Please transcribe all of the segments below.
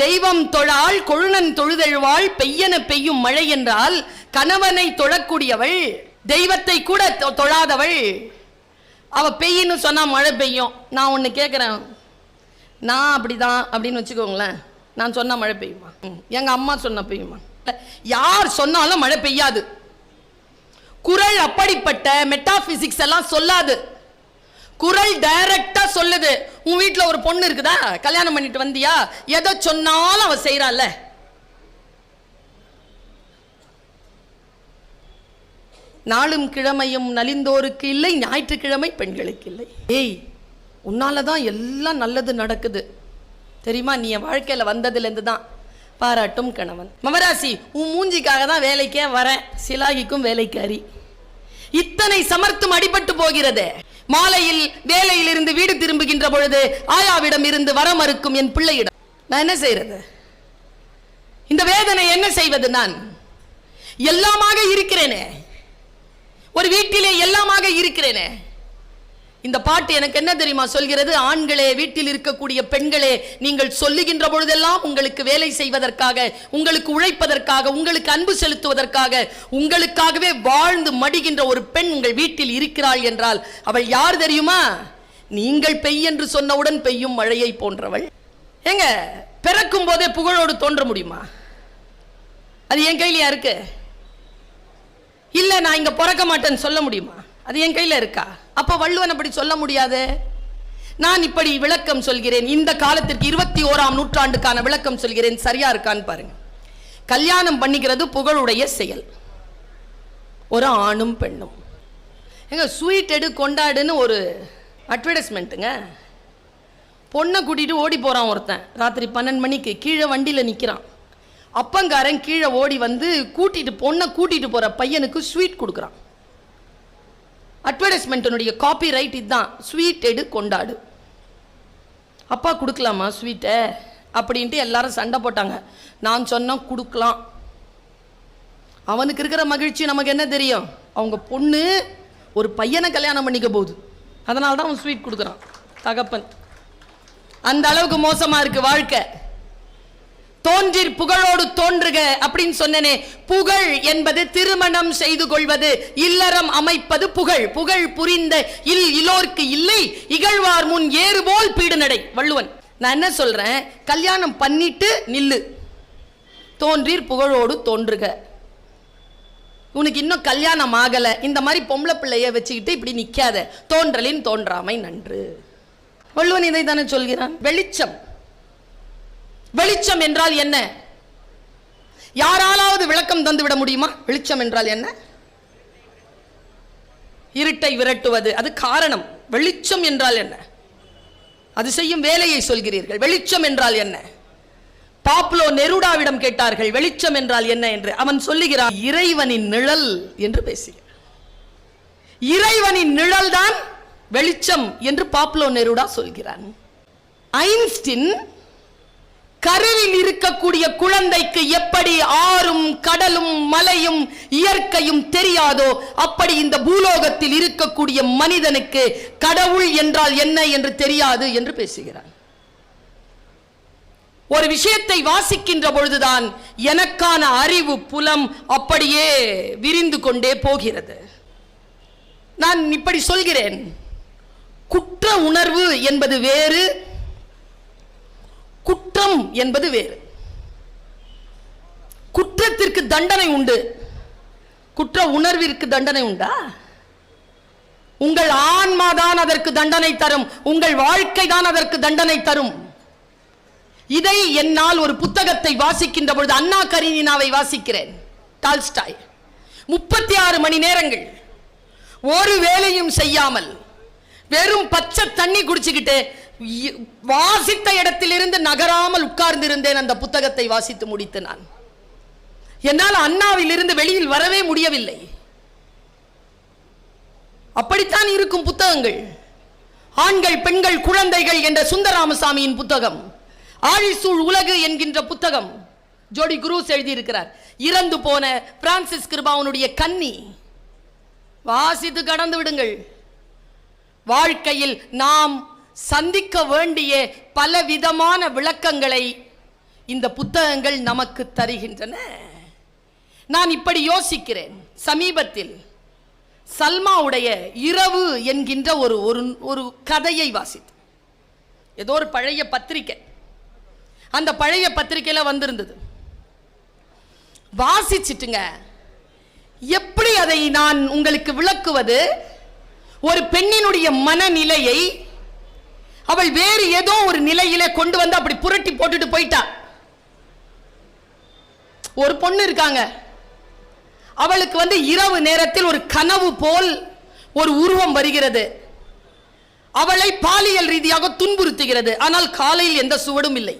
தெய்வம் தொழாள் கொழுநன் தொழுதெழுவாள் பெய்யன பெய்யும் மழை என்றால் கணவனை தொழக்கூடியவள் தெய்வத்தை கூட தொழாதவள். அவ பெய்யன்னு சொன்னா மழை பெய்யும். நான் ஒன்னு கேட்கிறேன், நான் அப்படிதான் அப்படின்னு வச்சுக்கோங்களேன், நான் சொன்னா மழை பெய்யுமா? எங்க அம்மா சொன்ன பெய்யுமா? யார் சொன்னாலும் மழை பெய்யாது. குறள் அப்படிப்பட்ட மெட்டாபிசிக்ஸ் எல்லாம் சொல்லாது. குறள் டைரக்டா சொல்லுது. உன் வீட்டுல ஒரு பொண்ணு இருக்குதா, கல்யாணம் பண்ணிட்டு வந்தியா, எதை சொன்னாலும் அவ செய்யறாள். நாளும் கிழமையும் நலிந்தோருக்கு இல்லை, ஞாயிற்றுக்கிழமை பெண்களுக்கு இல்லை. ஏய், உன்னாலதான் எல்லாம் நல்லது நடக்குது தெரியுமா, நீ என் வாழ்க்கையில வந்ததுல இருந்து தான். பாராட்டும் கணவன். மமராசி, உன் மூஞ்சிக்காக தான் வேலைக்கே வரேன், சிலாகிக்கும் வேலைக்காரி. இத்தனை சமர்த்தும் அடிபட்டு போகிறது. மாலையில் வேலையில் இருந்து வீடு திரும்புகின்ற பொழுது ஆயாவிடம் இருந்து வர மறுக்கும் என் பிள்ளையிடம் நான் என்ன செய்யறது? இந்த வேதனை என்ன செய்வது? நான் எல்லாமாக இருக்கிறேனே, ஒரு வீட்டிலே எல்லாமாக இருக்கிறேனே. இந்த பாட்டு எனக்கு என்ன தெரியுமா சொல்கிறது? ஆண்களே, வீட்டில் இருக்கக்கூடிய பெண்களே, நீங்கள் சொல்லுகின்ற பொழுதெல்லாம் உங்களுக்கு வேலை செய்வதற்காக, உங்களுக்கு உழைப்பதற்காக, உங்களுக்கு அன்பு செலுத்துவதற்காக, உங்களுக்காகவே வாழ்ந்து மடிகின்ற ஒரு பெண் உங்கள் வீட்டில் இருக்கிறாள் என்றால் அவள் யார் தெரியுமா? நீங்கள் பெய் என்று சொன்னவுடன் பெய்யும் மழையை போன்றவள். ஏங்க, பிறக்கும் போதே புகழோடு தோன்ற முடியுமா? அது என் கையிலயா இருக்கு? இல்ல நான் இங்க பிறக்க மாட்டேன்னு சொல்ல முடியுமா? அது என் கையில இருக்கா? அப்ப வள்ளுவன் அப்படி சொல்ல முடியாது. நான் இப்படி விளக்கம் சொல்கிறேன், இந்த காலத்திற்கு 21ஆம் நூற்றாண்டுக்கான விளக்கம் சொல்கிறேன், சரியா இருக்கான்னு பாருங்க. கல்யாணம் பண்ணிக்கிறது புகழுடைய செயல், ஒரு ஆணும் பெண்ணும். எங்க ஸ்வீட் எடு கொண்டாடுன்னு ஒரு அட்வர்டைஸ்மெண்ட்டுங்க. பொண்ணை கூட்டிட்டு ஓடி போறான் ஒருத்தன், ராத்திரி 12 மணிக்கு கீழே வண்டியில நிக்கிறான். அப்பங்காரன் கீழே ஓடி வந்து பொண்ணை கூட்டிட்டு போற பையனுக்கு ஸ்வீட் கொடுக்குறான். அட்வர்டைஸ்மெண்ட்டினுடைய காப்பி ரைட் இதுதான், ஸ்வீட் எடு கொண்டாடு. அப்பா கொடுக்கலாமா ஸ்வீட்டை அப்படின்ட்டு எல்லாரும் சண்டை போட்டாங்க. நான் சொன்னேன் கொடுக்கலாம். அவனுக்கு இருக்கிற மகிழ்ச்சி நமக்கு என்ன தெரியும்? அவங்க பொண்ணு ஒரு பையனை கல்யாணம் பண்ணிக்க போகுது, அதனால தான் அவன் ஸ்வீட் கொடுக்குறான் தகப்பன். அந்த அளவுக்கு மோசமா இருக்கு வாழ்க்கை. தோன்றிற் புகழோடு தோன்றுக அப்படின்னு சொன்னனே. புகழ் என்பது திருமணம் செய்து கொள்வது, இல்லறம் அமைப்பது புகழ். புகழ் புரிந்த இலோர்க்கு இல்லை, இகழ்வார் முன் ஏறுபோல் பீடு நடை. வள்ளுவன். நான் என்ன சொல்றேன்? கல்யாணம் பண்ணிட்டு நில்லு, தோன்றிற் புகழோடு தோன்றுக. உனக்கு இன்னும் கல்யாணம் ஆகல, இந்த மாதிரி பொம்பளை பிள்ளைய வச்சுக்கிட்டு இப்படி நிக்காத, தோன்றலின் தோன்றாமை நன்று. வள்ளுவன் இதை தானே சொல்கிறான். வெளிச்சம். வெளிச்சம் என்றால் என்ன? யாராலாவது விளக்கம் தந்து விட முடியுமா? வெளிச்சம் என்றால் என்ன? இருட்டை விரட்டுவது, அது காரணம். வெளிச்சம் என்றால் என்ன? அது செய்யும் வேலையை சொல்கிறீர்கள். வெளிச்சம் என்றால் என்ன? பாப்லோ நெருடாவிடம் கேட்டார்கள் வெளிச்சம் என்றால் என்ன என்று. அவன் சொல்லுகிறான், இறைவனின் நிழல் என்று பேசுகிறான். இறைவனின் நிழல் தான் வெளிச்சம் என்று பாப்லோ நெருடா சொல்கிறான். ஐன்ஸ்டீன் கருவில் இருக்கக்கூடிய குழந்தைக்கு எப்படி ஆறும் கடலும் மலையும் இயற்கையும் தெரியாதோ, அப்படி இந்த பூலோகத்தில் இருக்கக்கூடிய மனிதனுக்கு கடவுள் என்றால் என்ன என்று தெரியாது என்று பேசுகிறார். ஒரு விஷயத்தை வாசிக்கின்ற பொழுதுதான் எனக்கான அறிவு புலம் அப்படியே விரிந்து கொண்டே போகிறது. நான் இப்படி சொல்கிறேன், குற்ற உணர்வு என்பது வேறு, குற்றம் என்பது வேறு. குற்றத்திற்கு தண்டனை உண்டு, குற்ற உணர்விற்கு தண்டனை உண்டா? உங்கள் ஆன்மாதான் அதற்கு தண்டனை தரும், உங்கள் வாழ்க்கை தான் அதற்கு தண்டனை தரும். இதை என்னால் ஒரு புத்தகத்தை வாசிக்கின்ற பொழுது, அண்ணா கரீனினாவை வாசிக்கிறேன், டால்ஸ்டாய், 36 மணி நேரங்கள் ஒரு வேலையும் செய்யாமல் வெறும் பச்சை தண்ணி குடிச்சுக்கிட்டு வாசித்த இடத்திலிருந்து நகராமல் உட்கார்ந்து இருந்தேன். அந்த புத்தகத்தை வாசித்து முடித்து நான் என்னால் அண்ணாவில் இருந்து வெளியில் வரவே முடியவில்லை. அப்படித்தான் இருக்கும் புத்தகங்கள். ஆண்கள் பெண்கள் குழந்தைகள் என்ற சுந்தரராமசாமியின் புத்தகம், ஆழிசூழ் உலகு என்கின்ற புத்தகம் ஜோடி குரூஸ் எழுதியிருக்கிறார். இறந்து போன பிரான்சிஸ் கிருபாவனுடைய கன்னி, வாசித்து கடந்து விடுங்கள். வாழ்க்கையில் நாம் சந்திக்க வேண்டிய பல விதமான விளக்கங்களை இந்த புத்தகங்கள் நமக்கு தருகின்றன. நான் இப்படி யோசிக்கிறேன். சமீபத்தில் சல்மாவுடைய இரவு என்கின்ற ஒரு கதையை வாசித்தேன். ஏதோ ஒரு பழைய பத்திரிகை, அந்த பழைய பத்திரிகையில் வந்திருந்தது. வாசிச்சிட்டுங்க, எப்படி அதை நான் உங்களுக்கு விளக்குவது? ஒரு பெண்ணினுடைய மனநிலையை அவள் வேறு ஏதோ ஒரு நிலையிலே கொண்டு வந்து அப்படி புரட்டி போட்டுட்டு போயிட்டா. ஒரு பொண்ணு இருக்காங்க, அவளுக்கு இரவு நேரத்தில் ஒரு கனவு போல் ஒரு உருவம் வருகிறது. அவளை பாலியல் ரீதியாக துன்புறுத்துகிறது. ஆனால் காலையில் எந்த சுவடும் இல்லை.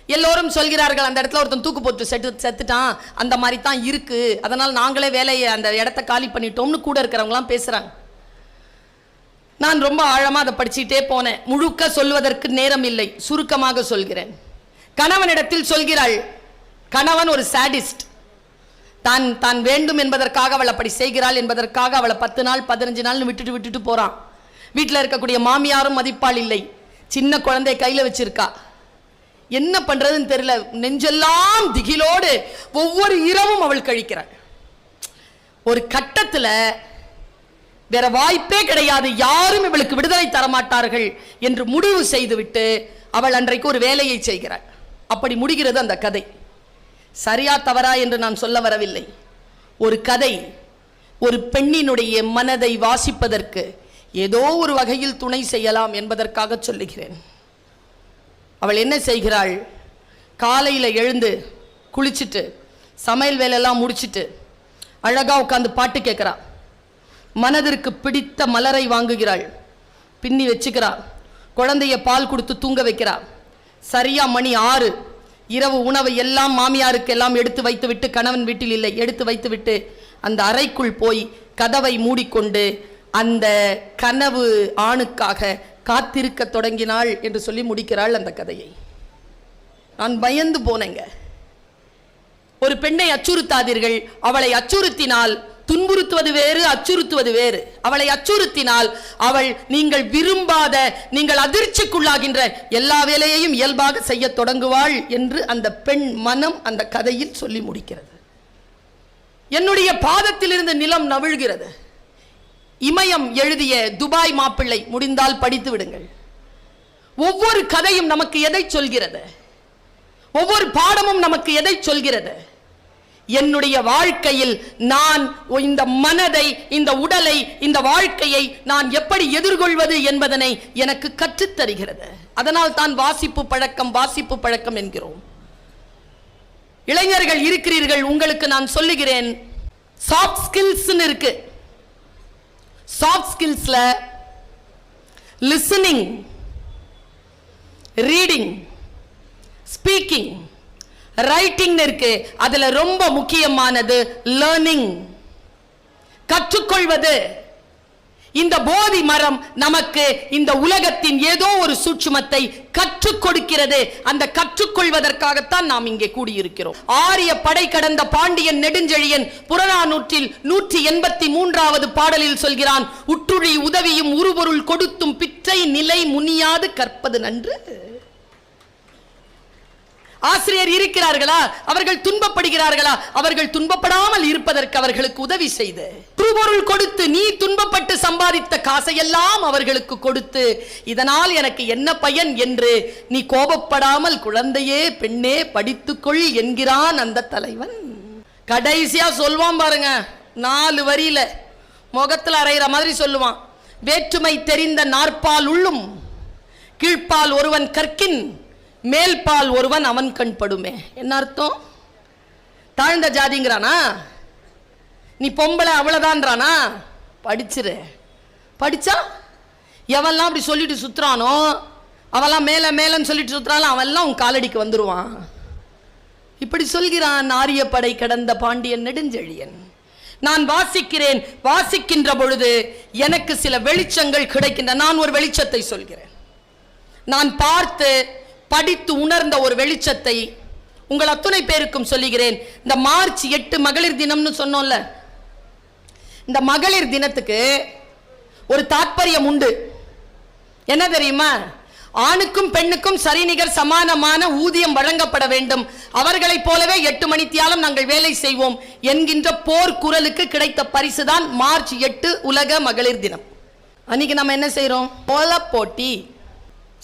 எல்லோரும் சொல்கிறார்கள், அந்த இடத்துல ஒருத்தன் தூக்கு போட்டு செத்துட்டான், அந்த மாதிரி தான் இருக்கு, அதனால் நாங்களே வேலையை அந்த இடத்த காலி பண்ணிட்டோம்னு கூட இருக்கிறவங்களாம் பேசுறாங்க. நான் ரொம்ப ஆழமா அதை படிச்சுட்டே போனேன். முழுக்க சொல்வதற்கு நேரம் இல்லை, சுருக்கமாக சொல்கிறேன். கணவனிடத்தில் சொல்கிறாள், கணவன் ஒரு சாடிஸ்ட், தான் வேண்டும் என்பதற்காக அவள் அப்படி செய்கிறாள் என்பதற்காக அவளை 10 நாள் 15 நாள் விட்டுட்டு போறான். வீட்டில் இருக்கக்கூடிய மாமியாரும் மதிப்பாள் இல்லை. சின்ன குழந்தை கையில வச்சிருக்கா. என்ன பண்றதுன்னு தெரியல. நெஞ்செல்லாம் திகிலோடு ஒவ்வொரு இரவும் அவள் கழிக்கிறாள். ஒரு கட்டத்தில் வேற வாய்ப்பே கிடையாது, யாரும் இவளுக்கு விடுதலை தரமாட்டார்கள் என்று முடிவு செய்துவிட்டு அவள் அன்றைக்கு ஒரு வேலையை செய்கிறாள். அப்படி முடிகிறது அந்த கதை. சரியா தவறா என்று நான் சொல்ல வரவில்லை. ஒரு கதை ஒரு பெண்ணினுடைய மனதை வாசிப்பதற்கு ஏதோ ஒரு வகையில் துணை செய்யலாம் என்பதற்காக சொல்லுகிறேன். அவள் என்ன செய்கிறாள்? காலையில் எழுந்து குளிச்சுட்டு சமையல் வேலையெல்லாம் முடிச்சுட்டு அழகா உட்காந்து பாட்டு கேட்கிறா. மனதிற்கு பிடித்த மலரை வாங்குகிறாள், பின்னி வச்சுக்கிறாள். குழந்தைய பால் கொடுத்து தூங்க வைக்கிறாள். சரியா மணி 6. இரவு உணவை எல்லாம் மாமியாருக்கு எல்லாம் எடுத்து வைத்துவிட்டு, கணவன் வீட்டில் இல்லை, எடுத்து வைத்துவிட்டு அந்த அறைக்குள் போய் கதவை மூடிக்கொண்டு அந்த கனவு ஆணுக்காக காத்திருக்க தொடங்கினாள் என்று சொல்லி முடிக்கிறாள் அந்த கதையை. நான் பயந்து போனேங்க. ஒரு பெண்ணை அச்சுறுத்தாதீர்கள். அவளை அச்சுறுத்தினால் துன்புறுத்துவது வேறு, அச்சுறுத்துவது வேறு. அவளை அச்சுறுத்தினால் அவள் நீங்கள் விரும்பாத, நீங்கள் அதிர்ச்சிக்குள்ளாகின்ற எல்லா வேலையையும் இயல்பாக செய்ய தொடங்குவாள் என்று அந்த பெண் மனம் அந்த கதையில் சொல்லி முடிக்கிறது. என்னுடைய பாதத்தில் இருந்து நிலம் நவிழ்கிறது. இமயம் எழுதிய துபாய் மாப்பிள்ளை, முடிந்தால் படித்து விடுங்கள். ஒவ்வொரு கதையும் நமக்கு எதை சொல்கிறது? ஒவ்வொரு பாடமும் நமக்கு எதை சொல்கிறது? என்னுடைய வாழ்க்கையில் நான் இந்த மனதை, இந்த உடலை, இந்த வாழ்க்கையை நான் எப்படி எதிர்கொள்வது என்பதனை எனக்கு கற்றுத்தருகிறது. அதனால் தான் வாசிப்பு பழக்கம் என்கிறோம். இளைஞர்கள் இருக்கிறீர்கள், உங்களுக்கு நான் சொல்லுகிறேன், சாஃப்ட் ஸ்கில்ஸ் இருக்கு. சாஃப்ட் ஸ்கில்ஸ்ல லிசனிங், ரீடிங், ஸ்பீக்கிங், ரைட்டிங் இருக்கு. அதுல ரொம்ப முக்கியமானது லேர்னிங், கற்றுக்கொள்வது. இந்த போதி மரம் நமக்கு இந்த உலகத்தின் ஏதோ ஒரு சூட்சுமத்தை கற்றுக் கொடுக்கிறது. அந்த கற்றுக்கொள்வதற்காகத்தான் நாம் இங்கே கூடியிருக்கிறோம். ஆரிய படை கடந்த பாண்டியன் நெடுஞ்செழியன் புறநானூற்றில் 183வது பாடலில் சொல்கிறான், உற்றுழி உதவியும் உருபொருள் கொடுத்தும் பிற்றை நிலை முனியாது கற்பது நன்று. ஆசிரியர் இருக்கிறார்களா? அவர்கள் துன்பப்படுகிறார்களா? அவர்கள் துன்பப்படாமல் இருப்பதற்கு அவர்களுக்கு உதவி செய்து, பொருள் கொடுத்து, நீ துன்பப்பட்டு சம்பாதித்த காசையெல்லாம் அவர்களுக்கு கொடுத்து, இதனால் எனக்கு என்ன பயன் என்று நீ கோபப்படாமல் குழந்தையே பெண்ணே படித்துக்கொள் என்கிறான் அந்த தலைவன். கடைசியா சொல்வான் பாருங்க, 4 வரியில முகத்தில் அறையிற மாதிரி சொல்லுவான், வேற்றுமை தெரிந்த நாற்பால் உள்ளும் கீழ்ப்பால் ஒருவன் கற்கின் மேல்பால் ஒருவன் அவன் கண் படுமே. என்ன அர்த்தம்? தாழ்ந்த ஜாதிங்கிறானா? நீ பொம்பளை அவ்வளவுதான்றானா? படிச்சிரு. படிச்சா எவெல்லாம் அப்படி சொல்லிட்டு சுத்துறானோ, அவெல்லாம் மேல மேலன்னு சொல்லிட்டு சுத்துறானோ, அவெல்லாம் உன் காலடிக்கு வந்துருவான். இப்படி சொல்கிறான் ஆரிய படை கடந்த பாண்டியன் நெடுஞ்செழியன். நான் வாசிக்கிறேன். வாசிக்கின்ற பொழுது எனக்கு சில வெளிச்சங்கள் கிடைக்கின்றன. நான் ஒரு வெளிச்சத்தை சொல்கிறேன். நான் பார்த்து படித்து உணர்ந்த ஒரு வெளிச்சத்தை உங்கள் அத்துணை பேருக்கும் சொல்லுகிறேன். இந்த மார்ச் 8 மகளிர் தினம்னு சொன்னோம்ல, இந்த மகளிர் தினத்துக்கு ஒரு தாற்பயம் உண்டு. என்ன தெரியுமா? ஆணுக்கும் பெண்ணுக்கும் சரிநிகர் சமானமான ஊதியம் வழங்கப்பட வேண்டும், அவர்களைப் போலவே 8 மணித்தியாலம் நாங்கள் வேலை செய்வோம் என்கின்ற போர் குரலுக்கு கிடைத்த பரிசுதான் மார்ச் 8 உலக மகளிர் தினம். அன்னைக்கு நம்ம என்ன செய்யறோம்? கோலப் போட்டி,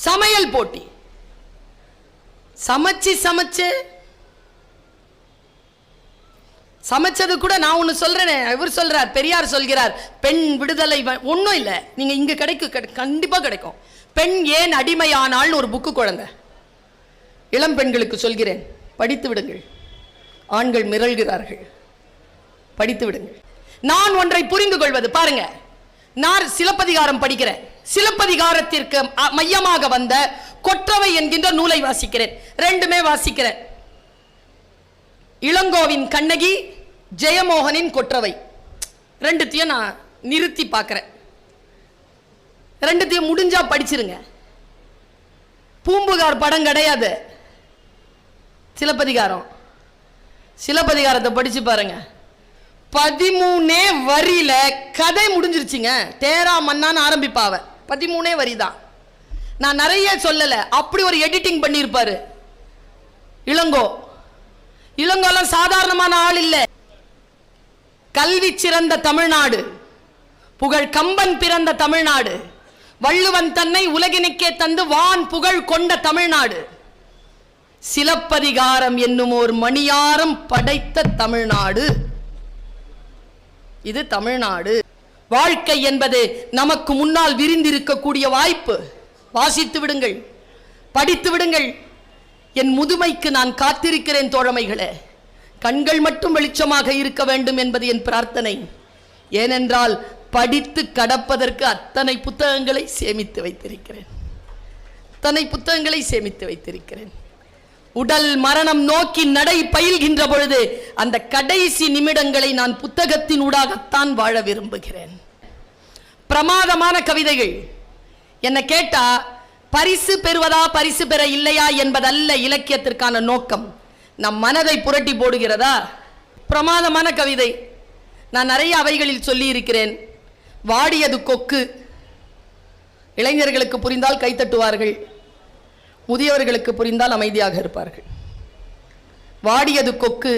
சமையல் போட்டி. சமைச்சது கூட நான் ஒன்று சொல்றேன், இவர் சொல்றார், பெரியார் சொல்கிறார், பெண் விடுதலை ஒன்றும் இல்லை, நீங்க இங்க கண்டிப்பா கிடைக்கும். பெண் ஏன் அடிமையானால்னு ஒரு புக்கு குழந்தை. இளம் பெண்களுக்கு சொல்கிறேன், படித்து விடுங்கள். ஆண்கள் மிரள்கிறார்கள், படித்து விடுங்கள். நான் ஒன்றை புரிந்து கொள்வது, பாருங்க, நான் சிலப்பதிகாரம் படிக்கிறேன். சிலப்பதிகாரத்திற்கு மையமாக வந்த கொற்றவை என்கின்ற நூலை வாசிக்கிறேன். ரெண்டுமே வாசிக்கிறேன். இளங்கோவின் கண்ணகி, ஜெயமோகனின் கொற்றவை, ரெண்டுத்தையும் நான் நிறுத்தி பார்க்கிறேன். ரெண்டுத்தையும் முடிஞ்சா படிச்சிருங்க. பூம்புகார் படம் கிடையாது, சிலப்பதிகாரம். சிலப்பதிகாரத்தை படிச்சு பாருங்க, 13 வரியில கதை முடிஞ்சிருச்சுங்க. தேரா மன்னான்னு ஆரம்பிப்பாவ, 13 வரி தான். நான் நிறைய சொல்லல, அப்படி ஒரு எடிட்டிங் பண்ணியிருப்பாரு இளங்கோ. இளங்கோலாம் சாதாரணமான ஆள் இல்லை. கல்வி சிறந்த தமிழ்நாடு, புகழ் கம்பன் பிறந்த தமிழ்நாடு, வள்ளுவன் தன்னை உலகினுக்கே தந்து வான் புகழ் கொண்ட தமிழ்நாடு, சிலப்பதிகாரம் என்னும் ஒரு மணியாரம் படைத்த தமிழ்நாடு. இது தமிழ்நாடு. வாழ்க்கை என்பது நமக்கு முன்னால் விரிந்திருக்கக்கூடிய வாய்ப்பு. வாசித்து விடுங்கள், படித்து விடுங்கள். என் முதுமைக்கு நான் காத்திருக்கிறேன் தோழமைகளே. கண்கள் மட்டும் வெளிச்சமாக இருக்க வேண்டும் என்பது என் பிரார்த்தனை. ஏனென்றால் படித்து கடப்பதற்கு அத்தனை புத்தகங்களை சேமித்து வைத்திருக்கிறேன். உடல் மரணம் நோக்கி நடை பயில்கின்ற பொழுது அந்த கடைசி நிமிடங்களை நான் புத்தகத்தின் ஊடாகத்தான் வாழ விரும்புகிறேன். பிரமாதமான கவிதைகள். என்ன கேட்டா, பரிசு பெறுவதா பரிசு பெற இல்லையா என்பதல்ல இலக்கியத்திற்கான நோக்கம். நம் மனதை புரட்டி போடுகிறதா? பிரமாதமான கவிதை. நான் நிறைய அவைகளில் சொல்லி இருக்கிறேன். வாடியது கொக்கு. இளைஞர்களுக்கு புரிந்தால் கைத்தட்டுவார்கள், முதியவர்களுக்கு புரிந்தால் அமைதியாக இருப்பார்கள். வாடியது கொக்கு,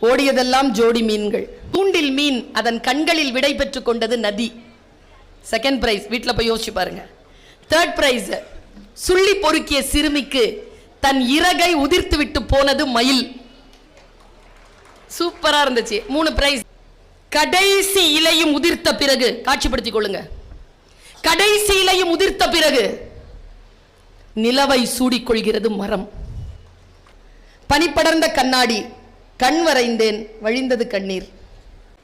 ஓடியதெல்லாம் ஜோடி மீன்கள். தூண்டில் மீன் அதன் கண்களில் விடை பெற்றுக் கொண்டது நதி. செகண்ட் பிரைஸ், வீட்டில் போய் யோசிச்சு பாருங்க. தேர்ட் பிரைஸ், சுள்ளி பொறுக்கிய சிறுமிக்கு தன் இறகை உதிர்த்து விட்டு போனது மயில். சூப்பரா இருந்துச்சு. 3 பிரைஸ். கடைசி இலையும் உதிர்த்த பிறகு, காட்சிப்படுத்திக் கொள்ளுங்க, கடைசி இலையும் உதிர்த்த பிறகு நிலவை சூடிக்கொள்கிறது மரம். பனிப்படர்ந்த கண்ணாடி, கண் வரைந்தேன் வழிந்தது கண்ணீர்.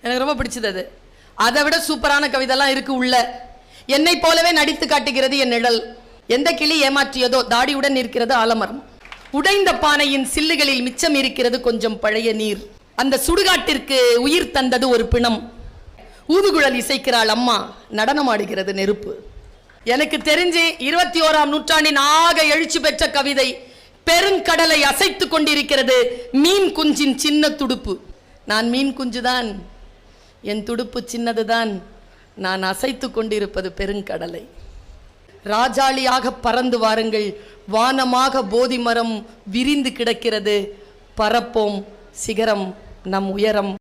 எனக்கு ரொம்ப பிடிச்சது அது. அதை விட சூப்பரான கவிதைலாம் இருக்கு உள்ள. என்னை போலவே நடித்து காட்டுகிறது என் நிழல். எந்த கிளி ஏமாற்றியதோ தாடியுடன் இருக்கிறது ஆலமரம். உடைந்த பானையின் சில்லுகளில் மிச்சம் இருக்கிறது கொஞ்சம் பழைய நீர். அந்த சுடுகாட்டிற்கு உயிர் தந்தது ஒரு பிணம். ஊதுகுழல் இசைக்கிறாள் அம்மா, நடனமாடுகிறது நெருப்பு. எனக்கு தெரிஞ்சு 21ஆம் நூற்றாண்டின் ஆக எழுச்சி பெற்ற கவிதை பெருங்கடலை அசைத்து கொண்டிருக்கிறது மீன் குஞ்சின் சின்ன துடுப்பு. நான் மீன் குஞ்சுதான், என் துடுப்பு சின்னதுதான், நான் அசைத்து கொண்டிருப்பது பெருங்கடலை. ராஜாளியாக பறந்து வாருங்கள், வானமாக போதி மரம் விரிந்து கிடக்கிறது, பறப்போம் சிகரம் நம் உயரம்.